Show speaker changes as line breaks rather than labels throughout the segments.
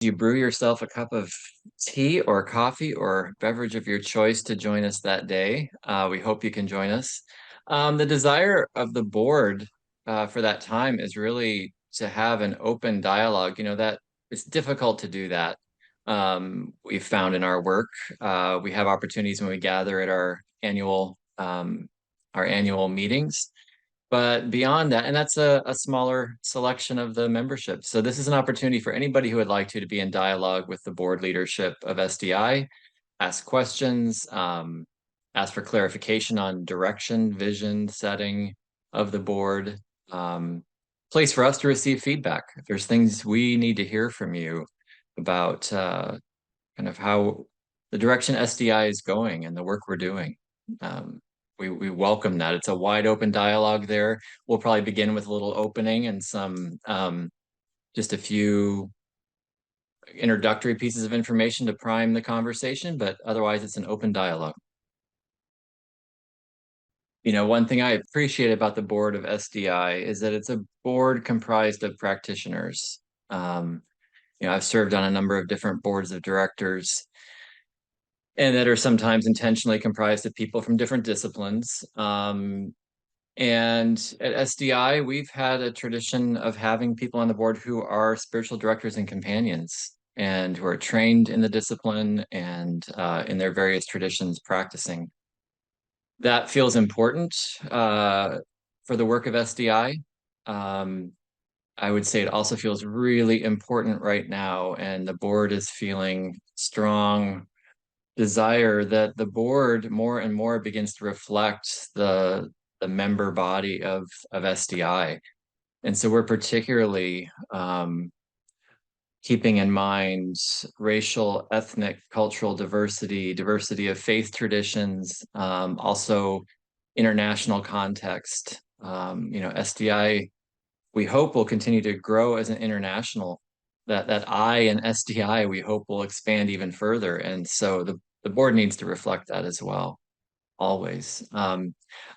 You brew yourself a cup of tea or coffee or beverage of your choice to join us that day. We hope you can join us. The desire of the board for that time is really to have an open dialogue. That it's difficult to do that. We've found in our work, we have opportunities when we gather at our annual meetings. But beyond that, and that's a smaller selection of the membership. So this is an opportunity for anybody who would like to be in dialogue with the board leadership of SDI, ask questions, ask for clarification on direction, vision, setting of the board, place for us to receive feedback. If there's things we need to hear from you about kind of how the direction SDI is going and the work we're doing. We welcome that. It's a wide open dialogue there. We'll probably begin with a little opening and some just a few introductory pieces of information to prime the conversation, but otherwise it's an open dialogue. One thing I appreciate about the board of SDI is that it's a board comprised of practitioners. I've served on a number of different boards of directors and that are sometimes intentionally comprised of people from different disciplines. And at SDI, we've had a tradition of having people on the board who are spiritual directors and companions and who are trained in the discipline and in their various traditions practicing. That feels important for the work of SDI. I would say it also feels really important right now, and the board is feeling strong desire that the board more and more begins to reflect the member body of SDI. And so we're particularly keeping in mind racial, ethnic, cultural diversity of faith traditions, also international context. SDI, we hope, will continue to grow as an international. That I and SDI, we hope, will expand even further. And so the board needs to reflect that as well, always. I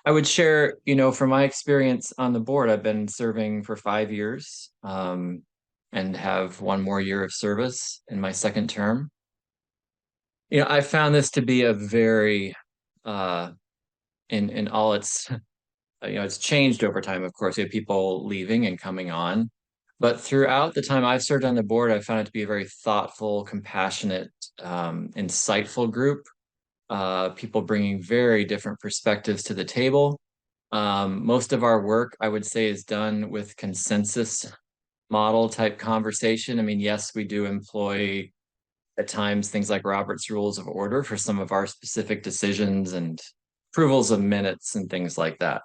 would share, from my experience on the board, I've been serving for 5 years and have one more year of service in my second term. I found this to be a very, in all its, it's changed over time, of course. We have people leaving and coming on. But throughout the time I've served on the board, I've found it to be a very thoughtful, compassionate, insightful group. People bringing very different perspectives to the table. Most of our work, I would say, is done with consensus model type conversation. I mean, yes, we do employ at times things like Robert's Rules of Order for some of our specific decisions and approvals of minutes and things like that.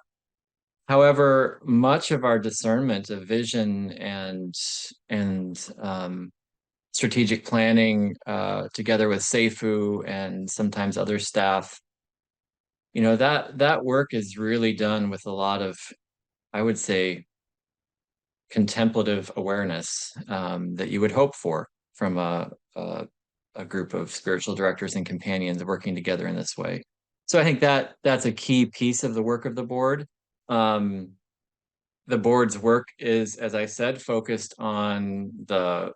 However, much of our discernment of vision and strategic planning, together with SEIFU and sometimes other staff, that work is really done with a lot of, I would say, contemplative awareness that you would hope for from a group of spiritual directors and companions working together in this way. So I think that's a key piece of the work of the board. The board's work is, as I said, focused on the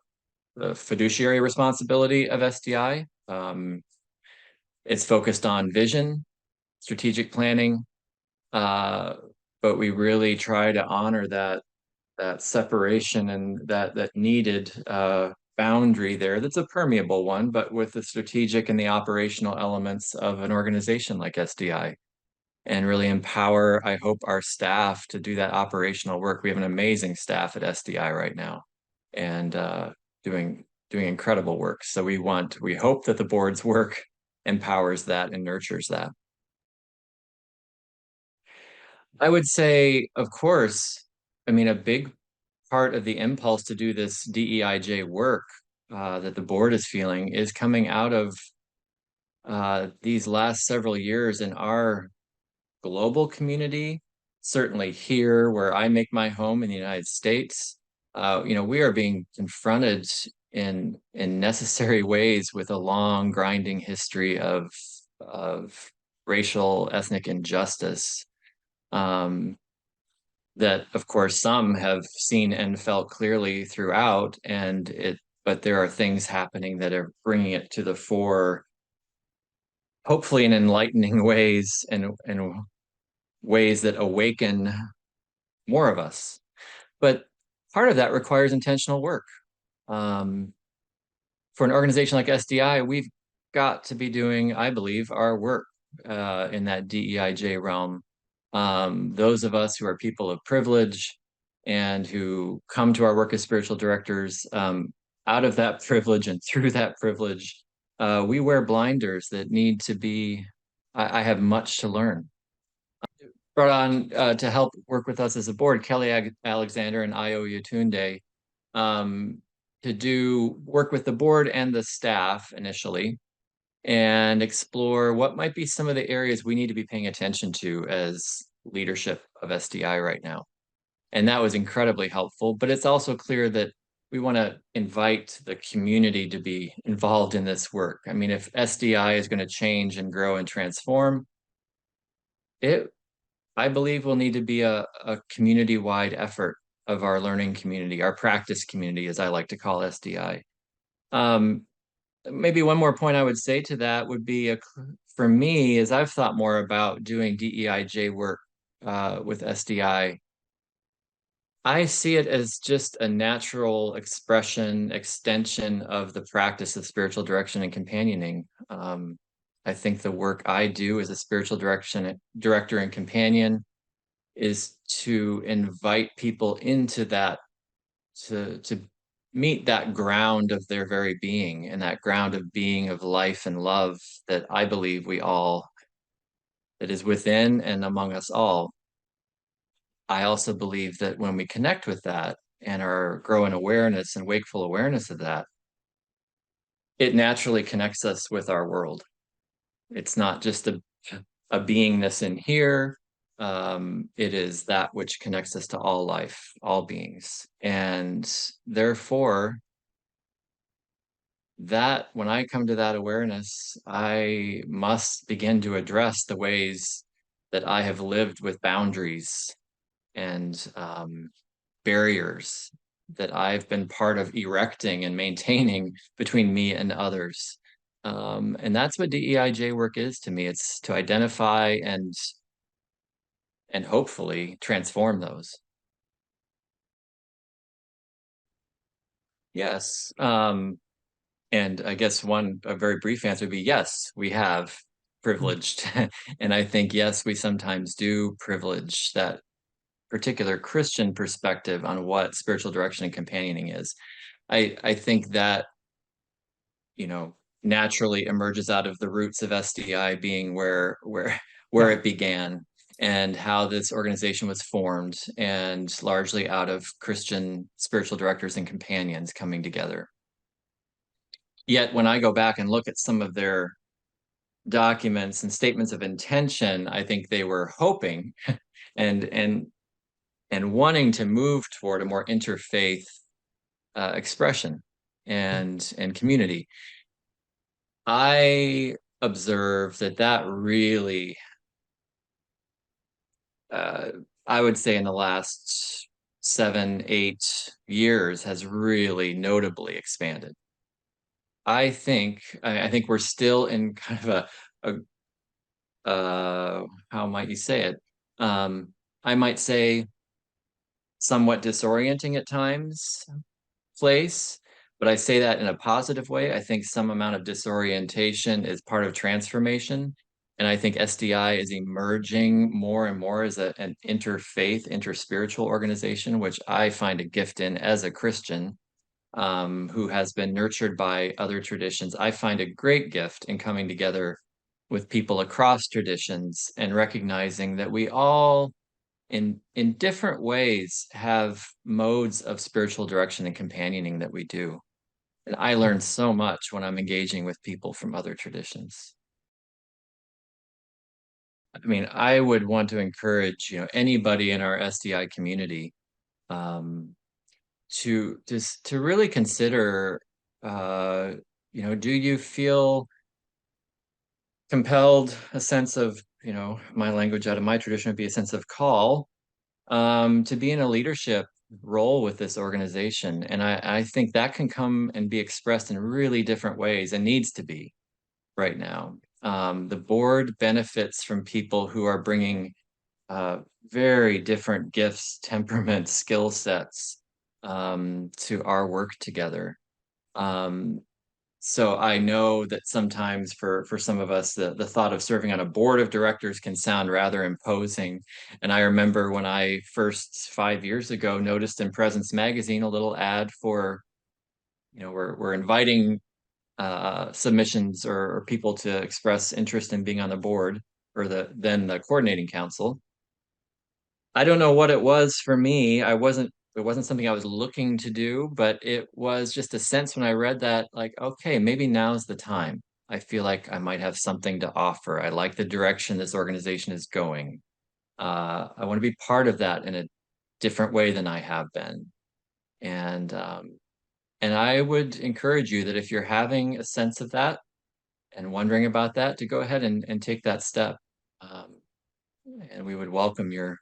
fiduciary responsibility of SDI. It's focused on vision, strategic planning, but we really try to honor that separation and that needed boundary there. That's a permeable one, but with the strategic and the operational elements of an organization like SDI. And really empower, I hope, our staff to do that operational work. We have an amazing staff at SDI right now, and doing incredible work. So we hope that the board's work empowers that and nurtures that. I would say, of course, I mean, a big part of the impulse to do this DEIJ work that the board is feeling is coming out of these last several years in our global community, certainly here where I make my home in the United States. We are being confronted in necessary ways with a long grinding history of racial, ethnic injustice that, of course, some have seen and felt clearly throughout, and but there are things happening that are bringing it to the fore, hopefully in enlightening ways and ways that awaken more of us. But part of that requires intentional work. For an organization like SDI, we've got to be doing, I believe, our work in that DEIJ realm. Those of us who are people of privilege and who come to our work as spiritual directors, out of that privilege and through that privilege, we wear blinders that need to be, I have much to learn. Brought on to help work with us as a board, Kelly Alexander and Io Yatunde, to do work with the board and the staff initially and explore what might be some of the areas we need to be paying attention to as leadership of SDI right now. And that was incredibly helpful, but it's also clear that we want to invite the community to be involved in this work. I mean, if SDI is going to change and grow and transform, I believe will need to be a community-wide effort of our learning community, our practice community, as I like to call SDI. Maybe one more point I would say to that would be, for me, as I've thought more about doing DEIJ work with SDI, I see it as just a natural extension of the practice of spiritual direction and companioning. I think the work I do as a spiritual director and companion is to invite people into that, to meet that ground of their very being and that ground of being of life and love that I believe that is within and among us all. I also believe that when we connect with that and are growing awareness and wakeful awareness of that, it naturally connects us with our world. It's not just a beingness in here. It is that which connects us to all life, all beings. And therefore, that when I come to that awareness, I must begin to address the ways that I have lived with boundaries and barriers that I've been part of erecting and maintaining between me and others. And that's what DEIJ work is to me. It's to identify and hopefully transform those. Yes. And I guess a very brief answer would be yes, we have privileged. And I think, yes, we sometimes do privilege that particular Christian perspective on what spiritual direction and companioning is. I think that, naturally emerges out of the roots of SDI being where it began and how this organization was formed, and largely out of Christian spiritual directors and companions coming together. Yet when I go back and look at some of their documents and statements of intention, I think they were hoping and wanting to move toward a more interfaith expression and community. I observe that really, I would say in the last 7-8 years has really notably expanded. I think we're still in kind of how might you say it? I might say somewhat disorienting at times place, but I say that in a positive way. I think some amount of disorientation is part of transformation. And I think SDI is emerging more and more as an interfaith, interspiritual organization, which I find a gift in as a Christian who has been nurtured by other traditions. I find a great gift in coming together with people across traditions and recognizing that we all in different ways have modes of spiritual direction and companioning that we do. And I learn so much when I'm engaging with people from other traditions. I mean, I would want to encourage, anybody in our SDI community to really consider, do you feel compelled, a sense of, my language out of my tradition would be a sense of call to be in a leadership role with this organization. And I think that can come and be expressed in really different ways and needs to be right now. The board benefits from people who are bringing very different gifts, temperaments, skill sets to our work together. So I know that sometimes for some of us, the thought of serving on a board of directors can sound rather imposing. And I remember when I first 5 years ago noticed in Presence Magazine a little ad for, we're inviting submissions or people to express interest in being on the board or the coordinating council. I don't know what it was for me. It wasn't something I was looking to do, but it was just a sense when I read that, like, okay, maybe now's the time. I feel like I might have something to offer. I like the direction this organization is going. I want to be part of that in a different way than I have been. And I would encourage you that if you're having a sense of that and wondering about that, to go ahead and take that step. Um, and we would welcome your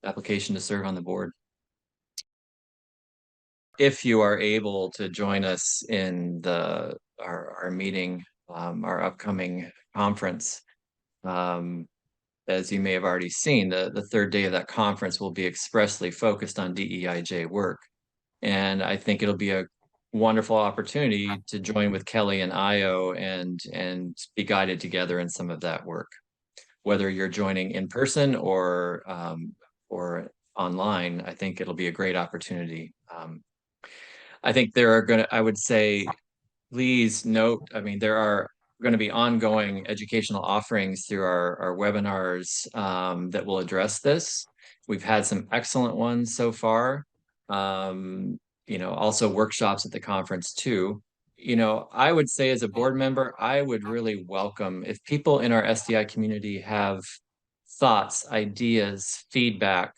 application to serve on the board. If you are able to join us in our meeting, our upcoming conference, as you may have already seen, the third day of that conference will be expressly focused on DEIJ work. And I think it'll be a wonderful opportunity to join with Kelly and Io and be guided together in some of that work. Whether you're joining in person or online, I think it'll be a great opportunity. I think I would say, please note, I mean, there are going to be ongoing educational offerings through our webinars that will address this. We've had some excellent ones so far. Also workshops at the conference too. I would say as a board member, I would really welcome if people in our SDI community have thoughts, ideas, feedback.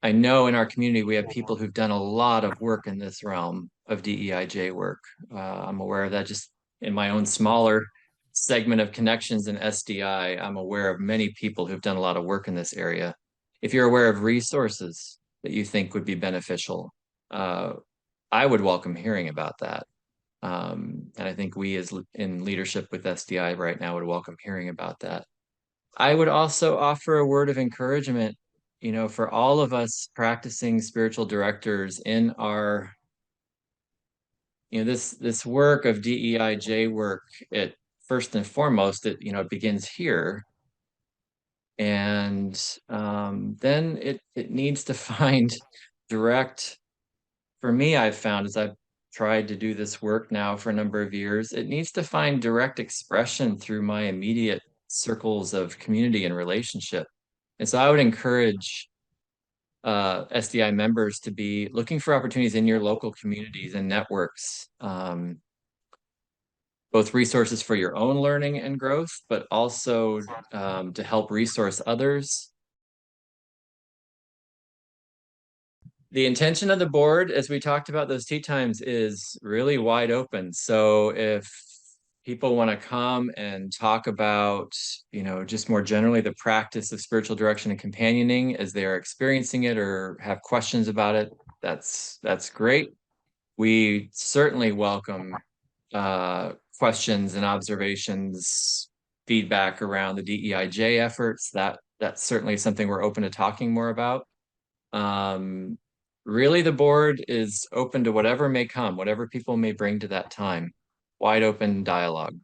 I know in our community, we have people who've done a lot of work in this realm of DEIJ work. I'm aware of that just in my own smaller segment of connections in SDI. I'm aware of many people who've done a lot of work in this area. If you're aware of resources that you think would be beneficial, I would welcome hearing about that. And I think we as in leadership with SDI right now would welcome hearing about that. I would also offer a word of encouragement, for all of us practicing spiritual directors in our, this work of DEIJ work, it first and foremost, it begins here. And then it needs to find direct, for me, I've found as I've tried to do this work now for a number of years, it needs to find direct expression through my immediate circles of community and relationship. And so I would encourage SDI members to be looking for opportunities in your local communities and networks, both resources for your own learning and growth, but also to help resource others. The intention of the board, as we talked about those tea times, is really wide open. So if people want to come and talk about, just more generally the practice of spiritual direction and companioning as they are experiencing it or have questions about it, that's great. We certainly welcome questions and observations, feedback around the DEIJ efforts. That's certainly something we're open to talking more about. Really, the board is open to whatever may come, whatever people may bring to that time. Wide open dialogue.